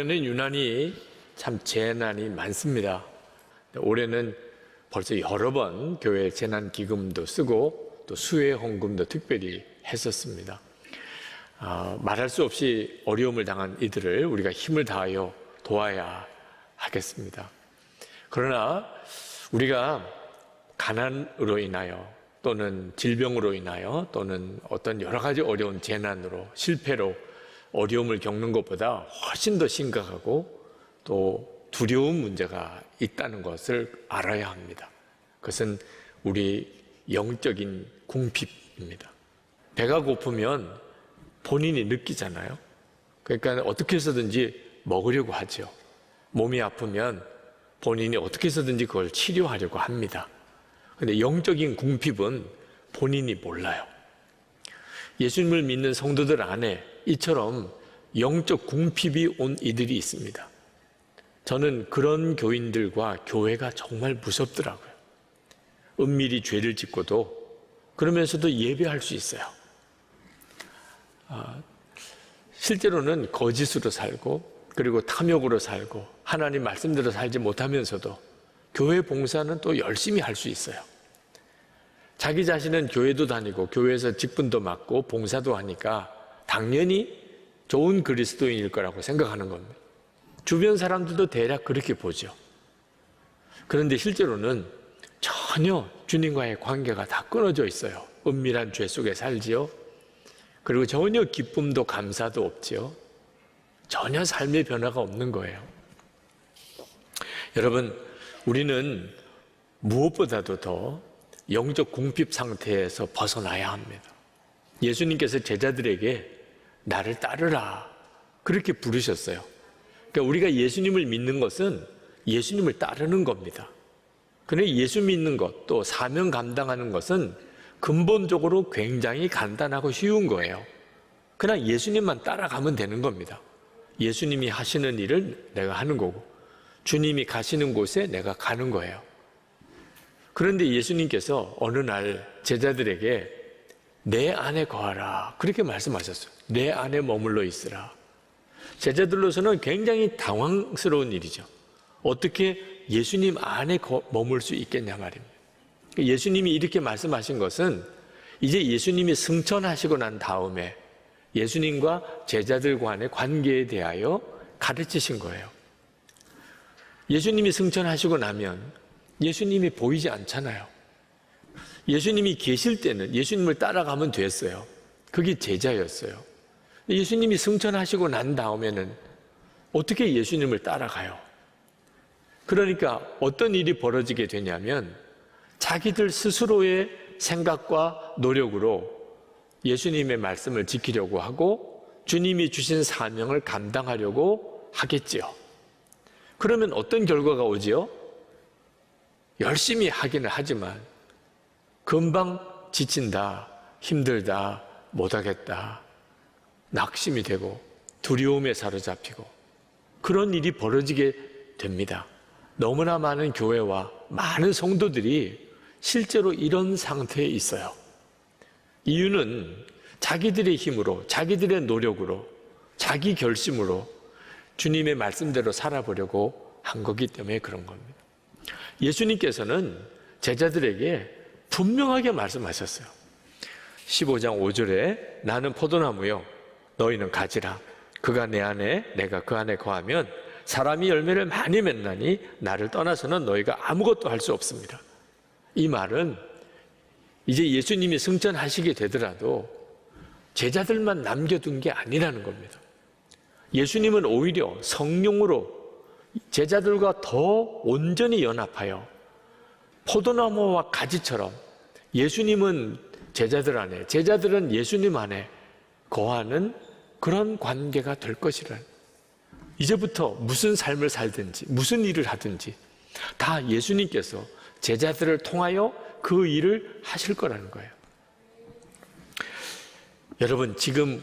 올해는 유난히 참 재난이 많습니다. 올해는 벌써 여러 번 교회 재난기금도 쓰고 또 수해 헌금도 특별히 했었습니다. 말할 수 없이 어려움을 당한 이들을 우리가 힘을 다하여 도와야 하겠습니다. 그러나 우리가 가난으로 인하여 또는 질병으로 인하여 또는 어떤 여러 가지 어려운 재난으로 실패로 어려움을 겪는 것보다 훨씬 더 심각하고 또 두려운 문제가 있다는 것을 알아야 합니다. 그것은 우리 영적인 궁핍입니다. 배가 고프면 본인이 느끼잖아요. 그러니까 어떻게 해서든지 먹으려고 하죠. 몸이 아프면 본인이 어떻게 해서든지 그걸 치료하려고 합니다. 그런데 영적인 궁핍은 본인이 몰라요. 예수님을 믿는 성도들 안에 이처럼 영적 궁핍이 온 이들이 있습니다. 저는 그런 교인들과 교회가 정말 무섭더라고요. 은밀히 죄를 짓고도 그러면서도 예배할 수 있어요. 실제로는 거짓으로 살고 그리고 탐욕으로 살고 하나님 말씀대로 살지 못하면서도 교회 봉사는 또 열심히 할 수 있어요. 자기 자신은 교회도 다니고 교회에서 직분도 맡고 봉사도 하니까 당연히 좋은 그리스도인일 거라고 생각하는 겁니다. 주변 사람들도 대략 그렇게 보죠. 그런데 실제로는 전혀 주님과의 관계가 다 끊어져 있어요. 은밀한 죄 속에 살지요. 그리고 전혀 기쁨도 감사도 없지요. 전혀 삶의 변화가 없는 거예요. 여러분, 우리는 무엇보다도 더 영적 궁핍 상태에서 벗어나야 합니다. 예수님께서 제자들에게 나를 따르라 그렇게 부르셨어요. 그러니까 우리가 예수님을 믿는 것은 예수님을 따르는 겁니다. 그런데 예수 믿는 것, 또 사명 감당하는 것은 근본적으로 굉장히 간단하고 쉬운 거예요. 그냥 예수님만 따라가면 되는 겁니다. 예수님이 하시는 일을 내가 하는 거고 주님이 가시는 곳에 내가 가는 거예요. 그런데 예수님께서 어느 날 제자들에게 내 안에 거하라 그렇게 말씀하셨어요. 내 안에 머물러 있으라. 제자들로서는 굉장히 당황스러운 일이죠. 어떻게 예수님 안에 머물 수 있겠냐 말입니다. 예수님이 이렇게 말씀하신 것은 이제 예수님이 승천하시고 난 다음에 예수님과 제자들 간의 관계에 대하여 가르치신 거예요. 예수님이 승천하시고 나면 예수님이 보이지 않잖아요. 예수님이 계실 때는 예수님을 따라가면 됐어요. 그게 제자였어요. 예수님이 승천하시고 난 다음에는 어떻게 예수님을 따라가요? 그러니까 어떤 일이 벌어지게 되냐면 자기들 스스로의 생각과 노력으로 예수님의 말씀을 지키려고 하고 주님이 주신 사명을 감당하려고 하겠지요. 그러면 어떤 결과가 오지요? 열심히 하기는 하지만 금방 지친다, 힘들다, 못하겠다, 낙심이 되고 두려움에 사로잡히고 그런 일이 벌어지게 됩니다. 너무나 많은 교회와 많은 성도들이 실제로 이런 상태에 있어요. 이유는 자기들의 힘으로, 자기들의 노력으로, 자기 결심으로 주님의 말씀대로 살아보려고 한 거기 때문에 그런 겁니다. 예수님께서는 제자들에게 분명하게 말씀하셨어요. 15장 5절에 나는 포도나무요 너희는 가지라. 그가 내 안에 내가 그 안에 거하면 사람이 열매를 많이 맺나니 나를 떠나서는 너희가 아무것도 할 수 없습니다. 이 말은 이제 예수님이 승천하시게 되더라도 제자들만 남겨둔 게 아니라는 겁니다. 예수님은 오히려 성령으로 제자들과 더 온전히 연합하여 포도나무와 가지처럼 예수님은 제자들 안에, 제자들은 예수님 안에 거하는 그런 관계가 될 것이라는, 이제부터 무슨 삶을 살든지 무슨 일을 하든지 다 예수님께서 제자들을 통하여 그 일을 하실 거라는 거예요. 여러분, 지금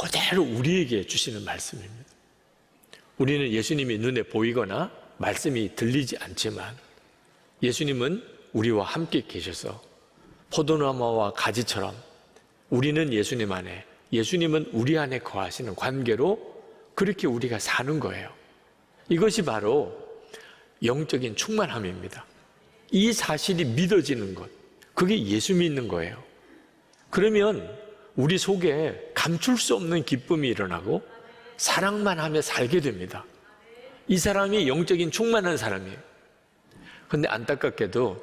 그대로 우리에게 주시는 말씀입니다. 우리는 예수님이 눈에 보이거나 말씀이 들리지 않지만 예수님은 우리와 함께 계셔서 포도나무와 가지처럼 우리는 예수님 안에, 예수님은 우리 안에 거하시는 관계로 그렇게 우리가 사는 거예요. 이것이 바로 영적인 충만함입니다. 이 사실이 믿어지는 것, 그게 예수 믿는 거예요. 그러면 우리 속에 감출 수 없는 기쁨이 일어나고 사랑만 하며 살게 됩니다. 이 사람이 영적인 충만한 사람이에요. 그런데 안타깝게도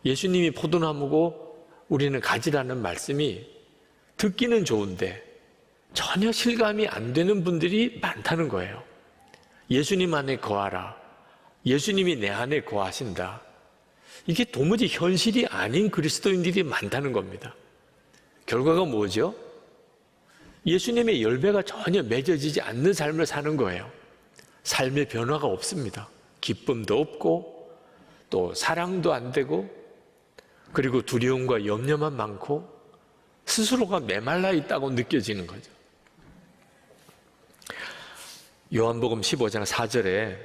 예수님이 포도나무고 우리는 가지라는 말씀이 듣기는 좋은데 전혀 실감이 안 되는 분들이 많다는 거예요. 예수님 안에 거하라. 예수님이 내 안에 거하신다. 이게 도무지 현실이 아닌 그리스도인들이 많다는 겁니다. 결과가 뭐죠? 예수님의 열매가 전혀 맺어지지 않는 삶을 사는 거예요. 삶의 변화가 없습니다. 기쁨도 없고 또 사랑도 안 되고 그리고 두려움과 염려만 많고 스스로가 메말라 있다고 느껴지는 거죠. 요한복음 15장 4절에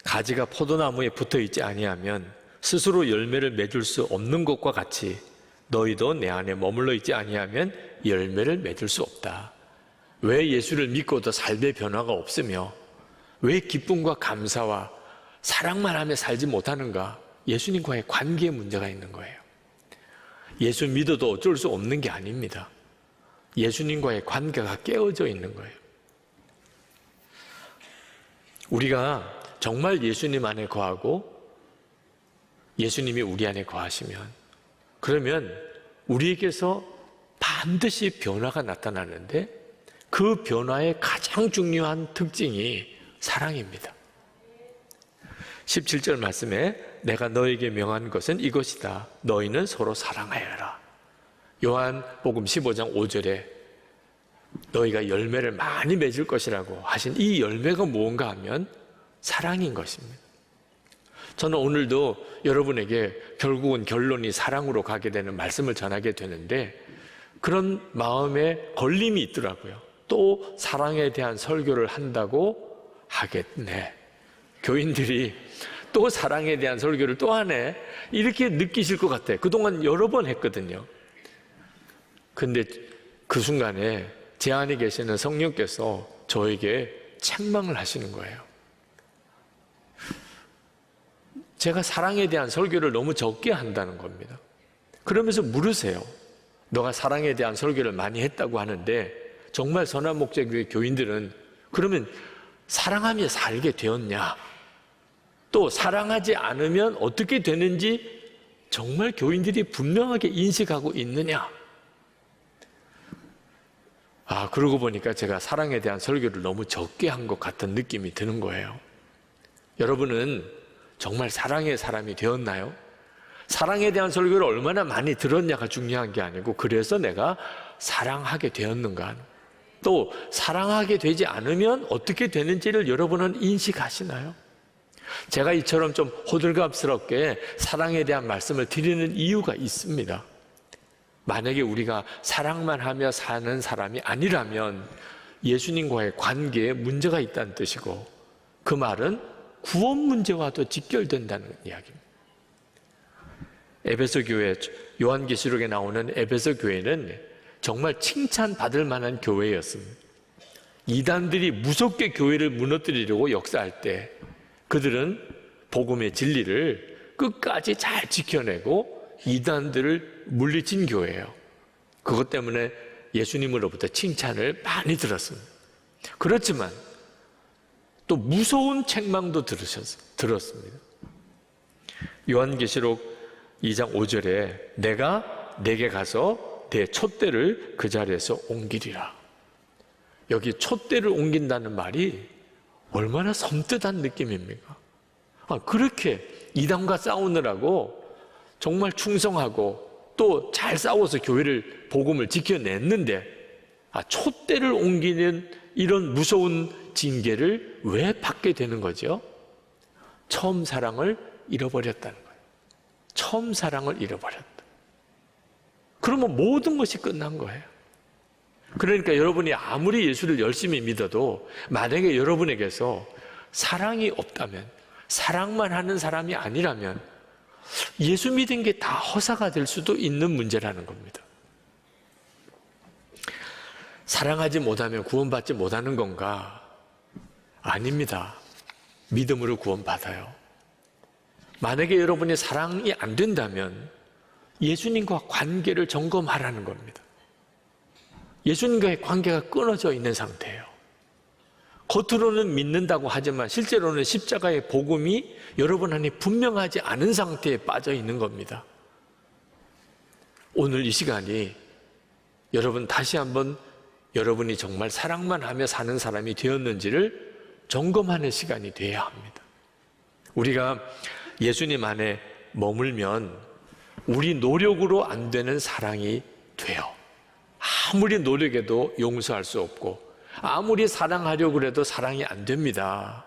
가지가 포도나무에 붙어 있지 아니하면 스스로 열매를 맺을 수 없는 것과 같이 너희도 내 안에 머물러 있지 아니하면 열매를 맺을 수 없다. 왜 예수를 믿고도 삶의 변화가 없으며 왜 기쁨과 감사와 사랑만 하며 살지 못하는가? 예수님과의 관계에 문제가 있는 거예요. 예수 믿어도 어쩔 수 없는 게 아닙니다. 예수님과의 관계가 깨어져 있는 거예요. 우리가 정말 예수님 안에 거하고 예수님이 우리 안에 거하시면 그러면 우리에게서 반드시 변화가 나타나는데 그 변화의 가장 중요한 특징이 사랑입니다. 17절 말씀에 내가 너에게 명한 것은 이것이다. 너희는 서로 사랑하여라. 요한복음 15장 5절에 너희가 열매를 많이 맺을 것이라고 하신 이 열매가 무언가 하면 사랑인 것입니다. 저는 오늘도 여러분에게 결국은 결론이 사랑으로 가게 되는 말씀을 전하게 되는데 그런 마음에 걸림이 있더라고요. 또 사랑에 대한 설교를 한다고 하겠네. 교인들이 또 사랑에 대한 설교를 또 하네. 이렇게 느끼실 것 같아요. 그동안 여러 번 했거든요. 근데 그 순간에 제 안에 계시는 성령께서 저에게 책망을 하시는 거예요. 제가 사랑에 대한 설교를 너무 적게 한다는 겁니다. 그러면서 물으세요. 너가 사랑에 대한 설교를 많이 했다고 하는데 정말 선한목자교회 교인들은 그러면 사랑하며 살게 되었냐? 또 사랑하지 않으면 어떻게 되는지 정말 교인들이 분명하게 인식하고 있느냐? 그러고 보니까 제가 사랑에 대한 설교를 너무 적게 한 것 같은 느낌이 드는 거예요. 여러분은 정말 사랑의 사람이 되었나요? 사랑에 대한 설교를 얼마나 많이 들었냐가 중요한 게 아니고 그래서 내가 사랑하게 되었는가? 또 사랑하게 되지 않으면 어떻게 되는지를 여러분은 인식하시나요? 제가 이처럼 좀 호들갑스럽게 사랑에 대한 말씀을 드리는 이유가 있습니다. 만약에 우리가 사랑만 하며 사는 사람이 아니라면 예수님과의 관계에 문제가 있다는 뜻이고 그 말은 구원 문제와도 직결된다는 이야기입니다. 에베소 교회, 요한계시록에 나오는 에베소 교회는 정말 칭찬받을 만한 교회였습니다. 이단들이 무섭게 교회를 무너뜨리려고 역사할 때 그들은 복음의 진리를 끝까지 잘 지켜내고 이단들을 물리친 교회예요. 그것 때문에 예수님으로부터 칭찬을 많이 들었습니다. 그렇지만 또 무서운 책망도 들었습니다. 요한계시록 2장 5절에 내가 내게 가서 내 촛대를 그 자리에서 옮기리라. 여기 촛대를 옮긴다는 말이 얼마나 섬뜩한 느낌입니까? 그렇게 이단과 싸우느라고 정말 충성하고 또 잘 싸워서 교회를 복음을 지켜냈는데 촛대를 옮기는 이런 무서운 징계를 왜 받게 되는 거죠? 처음 사랑을 잃어버렸다는 거예요. 처음 사랑을 잃어버렸다. 그러면 모든 것이 끝난 거예요. 그러니까 여러분이 아무리 예수를 열심히 믿어도 만약에 여러분에게서 사랑이 없다면, 사랑만 하는 사람이 아니라면 예수 믿은 게 다 허사가 될 수도 있는 문제라는 겁니다. 사랑하지 못하면 구원받지 못하는 건가? 아닙니다. 믿음으로 구원받아요. 만약에 여러분의 사랑이 안 된다면 예수님과 관계를 점검하라는 겁니다. 예수님과의 관계가 끊어져 있는 상태예요. 겉으로는 믿는다고 하지만 실제로는 십자가의 복음이 여러분 안에 분명하지 않은 상태에 빠져 있는 겁니다. 오늘 이 시간이 여러분 다시 한번 여러분이 정말 사랑만 하며 사는 사람이 되었는지를 점검하는 시간이 되어야 합니다. 우리가 예수님 안에 머물면 우리 노력으로 안 되는 사랑이 돼요. 아무리 노력해도 용서할 수 없고 아무리 사랑하려고 해도 사랑이 안 됩니다.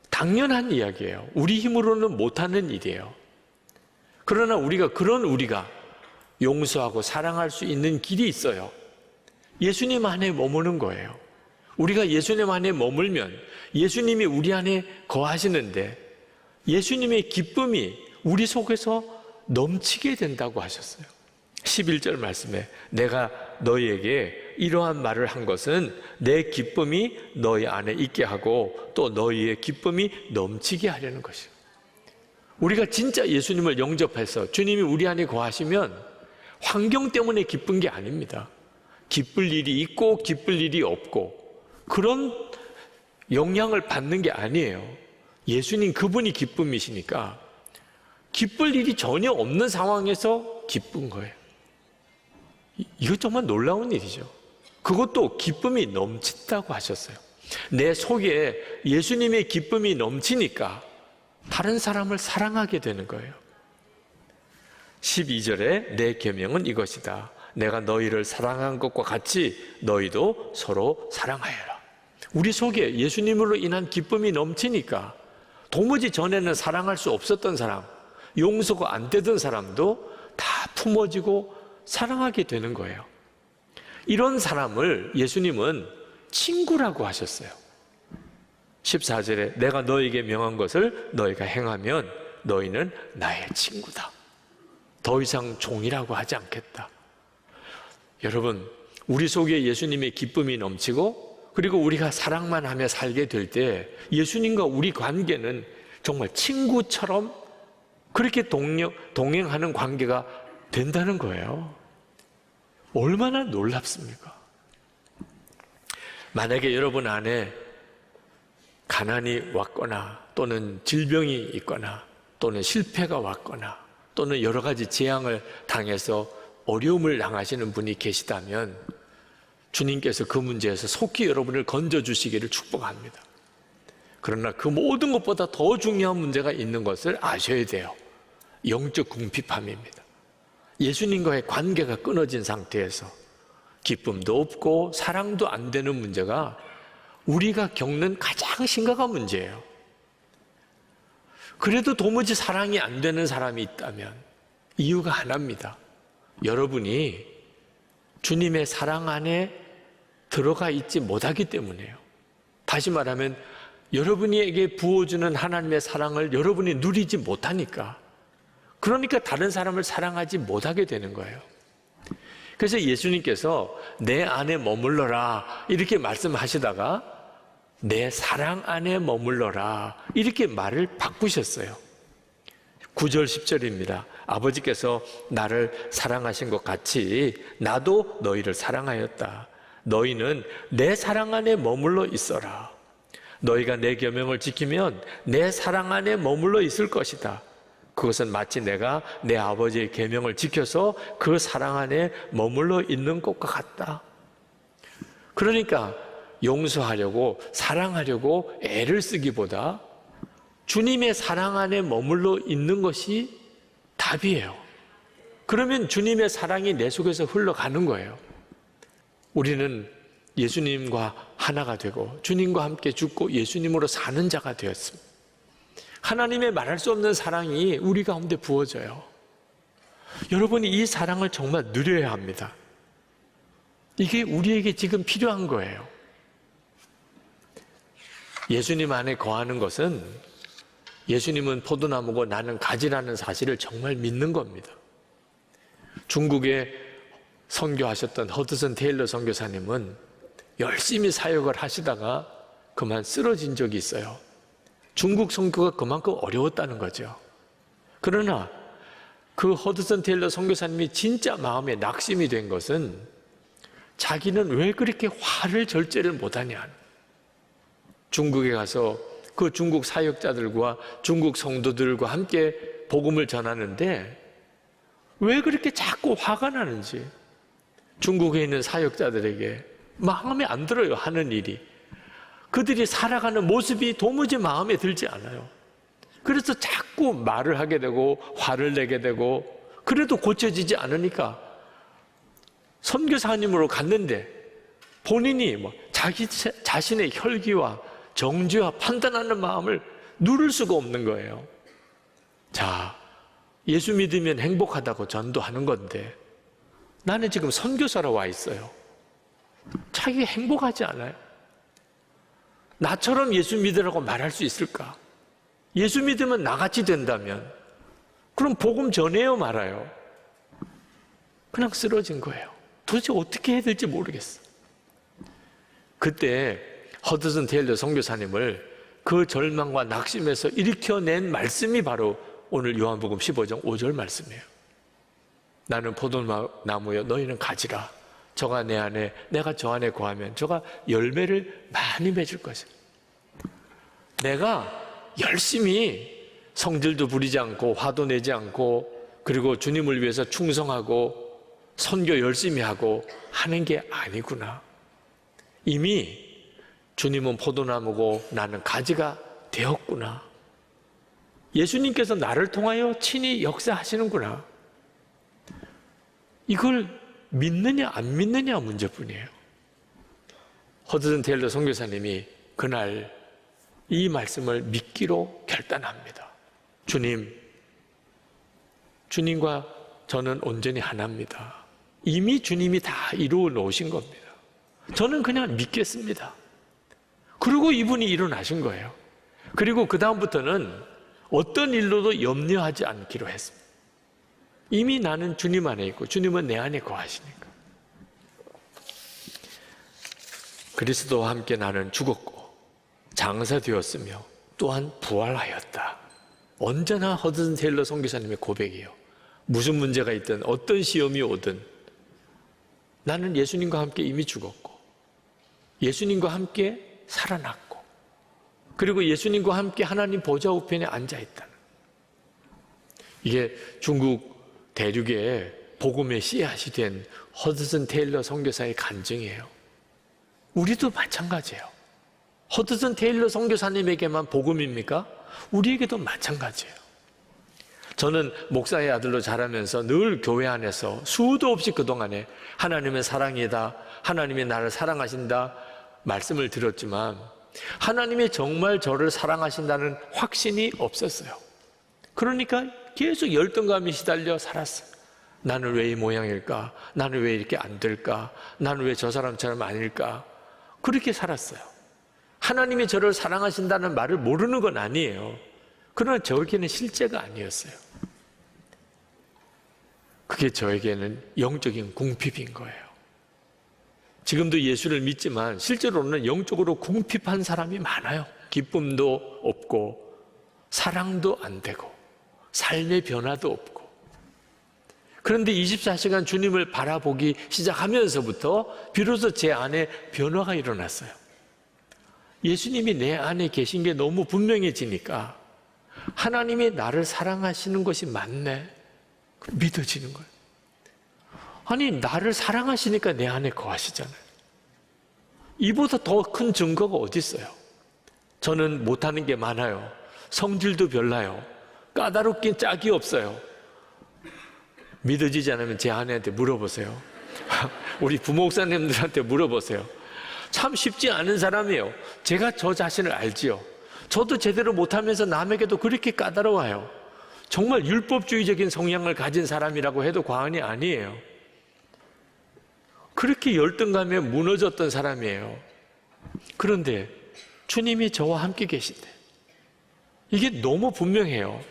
당연한 이야기예요. 우리 힘으로는 못하는 일이에요. 그러나 그런 우리가 용서하고 사랑할 수 있는 길이 있어요. 예수님 안에 머무는 거예요. 우리가 예수님 안에 머물면 예수님이 우리 안에 거하시는데 예수님의 기쁨이 우리 속에서 넘치게 된다고 하셨어요. 11절 말씀에 내가 너희에게 이러한 말을 한 것은 내 기쁨이 너희 안에 있게 하고 또 너희의 기쁨이 넘치게 하려는 것이에요. 우리가 진짜 예수님을 영접해서 주님이 우리 안에 거하시면 환경 때문에 기쁜 게 아닙니다. 기쁠 일이 있고 기쁠 일이 없고 그런 영향을 받는 게 아니에요. 예수님 그분이 기쁨이시니까 기쁠 일이 전혀 없는 상황에서 기쁜 거예요. 이거 정말 놀라운 일이죠. 그것도 기쁨이 넘친다고 하셨어요. 내 속에 예수님의 기쁨이 넘치니까 다른 사람을 사랑하게 되는 거예요. 12절에 내 계명은 이것이다. 내가 너희를 사랑한 것과 같이 너희도 서로 사랑하여라. 우리 속에 예수님으로 인한 기쁨이 넘치니까 도무지 전에는 사랑할 수 없었던 사람, 용서가 안 되던 사람도 다 품어지고 사랑하게 되는 거예요. 이런 사람을 예수님은 친구라고 하셨어요. 14절에 내가 너에게 명한 것을 너희가 행하면 너희는 나의 친구다. 더 이상 종이라고 하지 않겠다. 여러분, 우리 속에 예수님의 기쁨이 넘치고 그리고 우리가 사랑만 하며 살게 될 때 예수님과 우리 관계는 정말 친구처럼 그렇게 동행하는 관계가 된다는 거예요. 얼마나 놀랍습니까? 만약에 여러분 안에 가난이 왔거나 또는 질병이 있거나 또는 실패가 왔거나 또는 여러 가지 재앙을 당해서 어려움을 당하시는 분이 계시다면 주님께서 그 문제에서 속히 여러분을 건져주시기를 축복합니다. 그러나 그 모든 것보다 더 중요한 문제가 있는 것을 아셔야 돼요. 영적 궁핍함입니다. 예수님과의 관계가 끊어진 상태에서 기쁨도 없고 사랑도 안 되는 문제가 우리가 겪는 가장 심각한 문제예요. 그래도 도무지 사랑이 안 되는 사람이 있다면 이유가 하나입니다. 여러분이 주님의 사랑 안에 들어가 있지 못하기 때문이에요. 다시 말하면 여러분에게 부어주는 하나님의 사랑을 여러분이 누리지 못하니까, 그러니까 다른 사람을 사랑하지 못하게 되는 거예요. 그래서 예수님께서 내 안에 머물러라 이렇게 말씀하시다가 내 사랑 안에 머물러라 이렇게 말을 바꾸셨어요. 9절 10절입니다. 아버지께서 나를 사랑하신 것 같이 나도 너희를 사랑하였다. 너희는 내 사랑 안에 머물러 있어라. 너희가 내 계명을 지키면 내 사랑 안에 머물러 있을 것이다. 그것은 마치 내가 내 아버지의 계명을 지켜서 그 사랑 안에 머물러 있는 것과 같다. 그러니까 용서하려고 사랑하려고 애를 쓰기보다 주님의 사랑 안에 머물러 있는 것이 답이에요. 그러면 주님의 사랑이 내 속에서 흘러가는 거예요. 우리는 예수님과 하나가 되고 주님과 함께 죽고 예수님으로 사는 자가 되었습니다. 하나님의 말할 수 없는 사랑이 우리 가운데 부어져요. 여러분이 이 사랑을 정말 누려야 합니다. 이게 우리에게 지금 필요한 거예요. 예수님 안에 거하는 것은 예수님은 포도나무고 나는 가지라는 사실을 정말 믿는 겁니다. 중국에 선교하셨던 허드슨 테일러 선교사님은 열심히 사역을 하시다가 그만 쓰러진 적이 있어요. 중국 선교가 그만큼 어려웠다는 거죠. 그러나 그 허드슨 테일러 선교사님이 진짜 마음에 낙심이 된 것은 자기는 왜 그렇게 화를 절제를 못하냐. 중국에 가서 그 중국 사역자들과 중국 성도들과 함께 복음을 전하는데 왜 그렇게 자꾸 화가 나는지 중국에 있는 사역자들에게 마음에 안 들어요. 하는 일이. 그들이 살아가는 모습이 도무지 마음에 들지 않아요. 그래서 자꾸 말을 하게 되고 화를 내게 되고 그래도 고쳐지지 않으니까 선교사님으로 갔는데 본인이 자기 자신의 혈기와 정죄와 판단하는 마음을 누를 수가 없는 거예요. 자, 예수 믿으면 행복하다고 전도하는 건데 나는 지금 선교사로 와 있어요. 자기가 행복하지 않아요. 나처럼 예수 믿으라고 말할 수 있을까? 예수 믿으면 나같이 된다면 그럼 복음 전해요 말아요? 그냥 쓰러진 거예요. 도대체 어떻게 해야 될지 모르겠어. 그때 허드슨 테일러 선교사님을 그 절망과 낙심에서 일으켜낸 말씀이 바로 오늘 요한복음 15장 5절 말씀이에요. 나는 포도나무여 너희는 가지라. 저가 내 안에 내가 저 안에 거하면 저가 열매를 많이 맺을 것이다. 내가 열심히 성질도 부리지 않고 화도 내지 않고 그리고 주님을 위해서 충성하고 선교 열심히 하고 하는 게 아니구나. 이미 주님은 포도나무고 나는 가지가 되었구나. 예수님께서 나를 통하여 친히 역사하시는구나. 이걸 믿느냐 안 믿느냐 문제뿐이에요. 허드슨 테일러 선교사님이 그날 이 말씀을 믿기로 결단합니다. 주님과 저는 온전히 하나입니다. 이미 주님이 다 이루어 놓으신 겁니다. 저는 그냥 믿겠습니다. 그리고 이분이 일어나신 거예요. 그리고 그 다음부터는 어떤 일로도 염려하지 않기로 했습니다. 이미 나는 주님 안에 있고 주님은 내 안에 거하시니까. 그리스도와 함께 나는 죽었고 장사되었으며 또한 부활하였다. 언제나 허드슨 테일러 선교사님의 고백이에요. 무슨 문제가 있든 어떤 시험이 오든 나는 예수님과 함께 이미 죽었고 예수님과 함께 살아났고 그리고 예수님과 함께 하나님 보좌 우편에 앉아있다는, 이게 중국 대륙의 복음의 씨앗이 된 허드슨 테일러 선교사의 간증이에요. 우리도 마찬가지예요. 허드슨 테일러 선교사님에게만 복음입니까? 우리에게도 마찬가지예요. 저는 목사의 아들로 자라면서 늘 교회 안에서 수도 없이 그동안에 하나님의 사랑이다, 하나님이 나를 사랑하신다 말씀을 들었지만 하나님이 정말 저를 사랑하신다는 확신이 없었어요. 그러니까 계속 열등감이 시달려 살았어요. 나는 왜 이 모양일까? 나는 왜 이렇게 안 될까? 나는 왜 저 사람처럼 아닐까? 그렇게 살았어요. 하나님이 저를 사랑하신다는 말을 모르는 건 아니에요. 그러나 저에게는 실제가 아니었어요. 그게 저에게는 영적인 궁핍인 거예요. 지금도 예수를 믿지만 실제로는 영적으로 궁핍한 사람이 많아요. 기쁨도 없고 사랑도 안 되고 삶의 변화도 없고. 그런데 24시간 주님을 바라보기 시작하면서부터 비로소 제 안에 변화가 일어났어요. 예수님이 내 안에 계신 게 너무 분명해지니까 하나님이 나를 사랑하시는 것이 맞네, 믿어지는 거예요. 아니, 나를 사랑하시니까 내 안에 거하시잖아요. 이보다 더 큰 증거가 어디 있어요? 저는 못하는 게 많아요. 성질도 별나요. 까다롭긴 짝이 없어요. 믿어지지 않으면 제 아내한테 물어보세요. 우리 부목사님들한테 물어보세요. 참 쉽지 않은 사람이에요. 제가 저 자신을 알지요. 저도 제대로 못하면서 남에게도 그렇게 까다로워요. 정말 율법주의적인 성향을 가진 사람이라고 해도 과언이 아니에요. 그렇게 열등감에 무너졌던 사람이에요. 그런데 주님이 저와 함께 계신데 이게 너무 분명해요.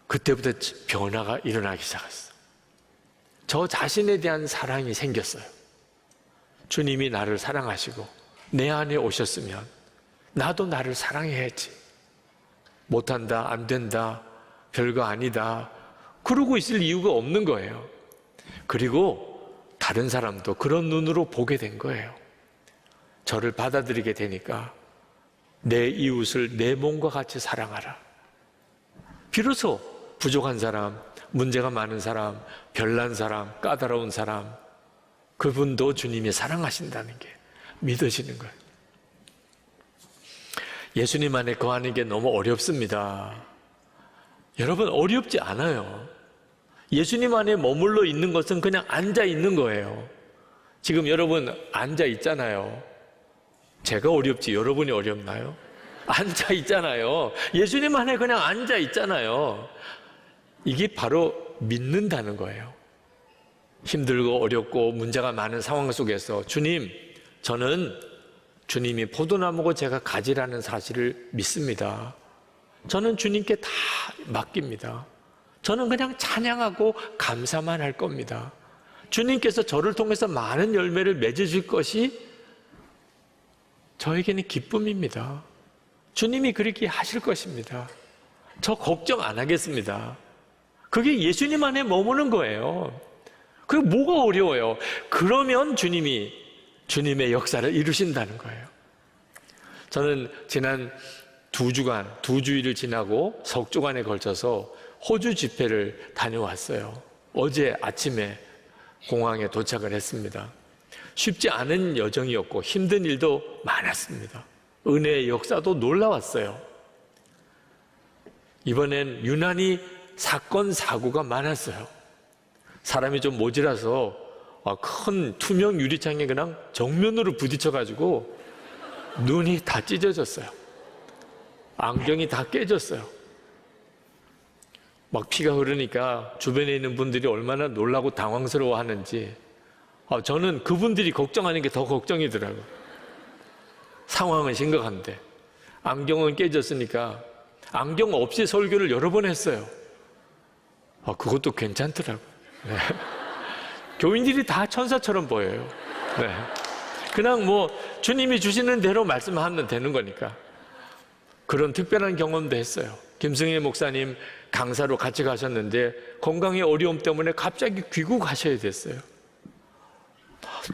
그때부터 변화가 일어나기 시작했어요. 저 자신에 대한 사랑이 생겼어요. 주님이 나를 사랑하시고 내 안에 오셨으면 나도 나를 사랑해야지. 못한다, 안 된다, 별거 아니다, 그러고 있을 이유가 없는 거예요. 그리고 다른 사람도 그런 눈으로 보게 된 거예요. 저를 받아들이게 되니까 내 이웃을 내 몸과 같이 사랑하라. 비로소 부족한 사람, 문제가 많은 사람, 별난 사람, 까다로운 사람, 그분도 주님이 사랑하신다는 게 믿어지는 거예요. 예수님 안에 거하는 게 너무 어렵습니다. 여러분, 어렵지 않아요. 예수님 안에 머물러 있는 것은 그냥 앉아 있는 거예요. 지금 여러분 앉아 있잖아요. 제가 어렵지 여러분이 어렵나요? 앉아 있잖아요. 예수님 안에 그냥 앉아 있잖아요. 이게 바로 믿는다는 거예요. 힘들고 어렵고 문제가 많은 상황 속에서 주님, 저는 주님이 포도나무고 제가 가지라는 사실을 믿습니다. 저는 주님께 다 맡깁니다. 저는 그냥 찬양하고 감사만 할 겁니다. 주님께서 저를 통해서 많은 열매를 맺으실 것이 저에게는 기쁨입니다. 주님이 그렇게 하실 것입니다. 저 걱정 안 하겠습니다. 그게 예수님 안에 머무는 거예요. 그게 뭐가 어려워요? 그러면 주님이 주님의 역사를 이루신다는 거예요. 저는 지난 2주간, 2주일을 지나고 석 주간에 걸쳐서 호주 집회를 다녀왔어요. 어제 아침에 공항에 도착을 했습니다. 쉽지 않은 여정이었고 힘든 일도 많았습니다. 은혜의 역사도 놀라웠어요. 이번엔 유난히 사건, 사고가 많았어요. 사람이 좀 모자라서 큰 투명 유리창에 그냥 정면으로 부딪혀가지고 눈이 다 찢어졌어요. 안경이 다 깨졌어요. 막 피가 흐르니까 주변에 있는 분들이 얼마나 놀라고 당황스러워 하는지 저는 그분들이 걱정하는 게 더 걱정이더라고요. 상황은 심각한데 안경은 깨졌으니까 안경 없이 설교를 여러 번 했어요. 그것도 괜찮더라고요. 네. 교인들이 다 천사처럼 보여요. 네. 그냥 주님이 주시는 대로 말씀하면 되는 거니까. 그런 특별한 경험도 했어요. 김승혜 목사님 강사로 같이 가셨는데 건강의 어려움 때문에 갑자기 귀국하셔야 됐어요.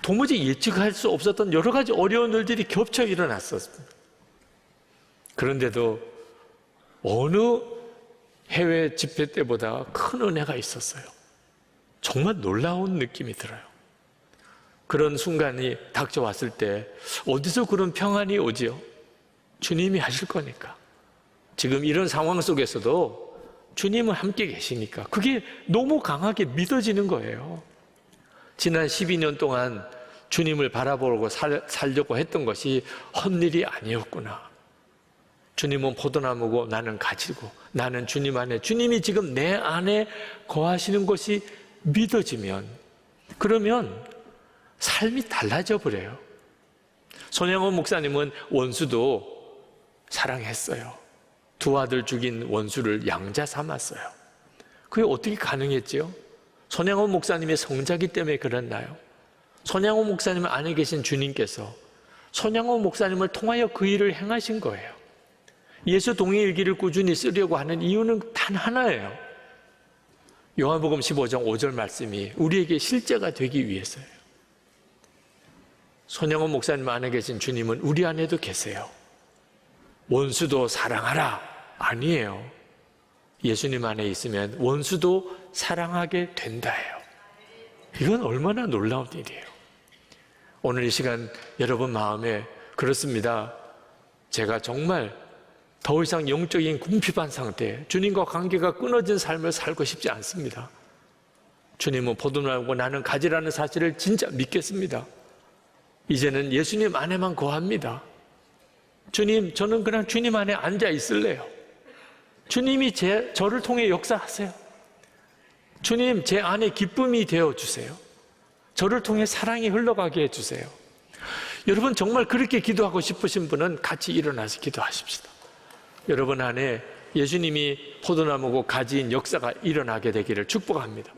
도무지 예측할 수 없었던 여러 가지 어려운 일들이 겹쳐 일어났었습니다. 그런데도 어느 해외 집회 때보다 큰 은혜가 있었어요. 정말 놀라운 느낌이 들어요. 그런 순간이 닥쳐왔을 때 어디서 그런 평안이 오지요? 주님이 하실 거니까. 지금 이런 상황 속에서도 주님은 함께 계시니까 그게 너무 강하게 믿어지는 거예요. 지난 12년 동안 주님을 바라보고 살려고 했던 것이 헛일이 아니었구나. 주님은 포도나무고 나는 가지고 나는 주님 안에, 주님이 지금 내 안에 거하시는 것이 믿어지면, 그러면 삶이 달라져 버려요. 손양원 목사님은 원수도 사랑했어요. 두 아들 죽인 원수를 양자 삼았어요. 그게 어떻게 가능했지요? 손양원 목사님의 성자기 때문에 그랬나요? 손양원 목사님 안에 계신 주님께서 손양원 목사님을 통하여 그 일을 행하신 거예요. 예수 동의일기를 꾸준히 쓰려고 하는 이유는 단 하나예요. 요한복음 15장 5절 말씀이 우리에게 실제가 되기 위해서예요. 손양원 목사님 안에 계신 주님은 우리 안에도 계세요. 원수도 사랑하라 아니에요. 예수님 안에 있으면 원수도 사랑하게 된다예요. 이건 얼마나 놀라운 일이에요. 오늘 이 시간 여러분 마음에 그렇습니다. 제가 정말 더 이상 영적인 궁핍한 상태, 주님과 관계가 끊어진 삶을 살고 싶지 않습니다. 주님은 포도나무고 나는 가지라는 사실을 진짜 믿겠습니다. 이제는 예수님 안에만 거합니다. 주님, 저는 그냥 주님 안에 앉아 있을래요. 주님이 저를 통해 역사하세요. 주님, 제 안에 기쁨이 되어주세요. 저를 통해 사랑이 흘러가게 해주세요. 여러분 정말 그렇게 기도하고 싶으신 분은 같이 일어나서 기도하십시다. 여러분 안에 예수님이 포도나무고 가지인 역사가 일어나게 되기를 축복합니다.